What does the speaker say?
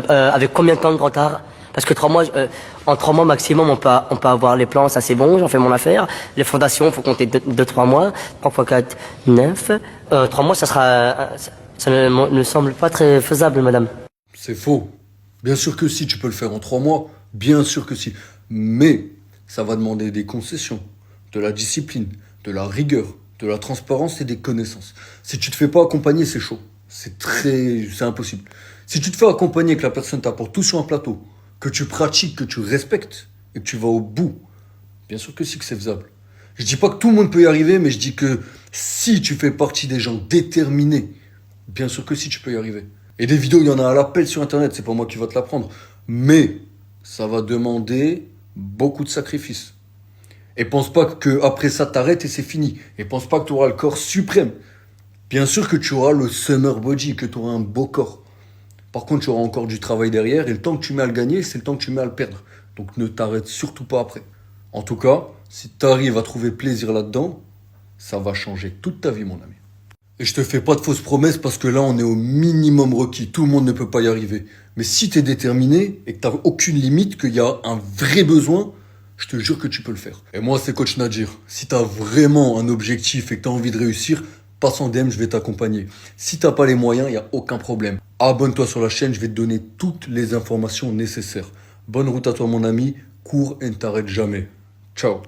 Avec combien de temps de retard? Parce que 3 mois, en 3 mois maximum, on peut avoir les plans, ça c'est bon, j'en fais mon affaire. Les fondations, faut compter 2-3 mois. 3 fois 4, 9. 3 mois, ça ne me semble pas très faisable, madame. C'est faux. Bien sûr que si, tu peux le faire en 3 mois. Bien sûr que si. Mais ça va demander des concessions, de la discipline, de la rigueur, de la transparence et des connaissances. Si tu te fais pas accompagner, c'est chaud. C'est impossible. Si tu te fais accompagner, que la personne t'apporte tout sur un plateau, que tu pratiques, que tu respectes et que tu vas au bout, bien sûr que si, que c'est faisable. Je dis pas que tout le monde peut y arriver, mais je dis que si tu fais partie des gens déterminés, bien sûr que si, tu peux y arriver. Et des vidéos, il y en a à l'appel sur Internet, c'est pas moi qui va te l'apprendre. Mais ça va demander beaucoup de sacrifices. Et pense pas que après ça, t'arrêtes et c'est fini. Et pense pas que tu auras le corps suprême. Bien sûr que tu auras le summer body, que tu auras un beau corps. Par contre, tu auras encore du travail derrière et le temps que tu mets à le gagner, c'est le temps que tu mets à le perdre. Donc ne t'arrête surtout pas après. En tout cas, si tu arrives à trouver plaisir là-dedans, ça va changer toute ta vie, mon ami. Et je te fais pas de fausses promesses parce que là, on est au minimum requis. Tout le monde ne peut pas y arriver. Mais si tu es déterminé et que tu n'as aucune limite, qu'il y a un vrai besoin, je te jure que tu peux le faire. Et moi, c'est Coach Nadir. Si tu as vraiment un objectif et que tu as envie de réussir, passe en DM, je vais t'accompagner. Si t'as pas les moyens, il n'y a aucun problème. Abonne-toi sur la chaîne, je vais te donner toutes les informations nécessaires. Bonne route à toi, mon ami. Cours et ne t'arrête jamais. Ciao.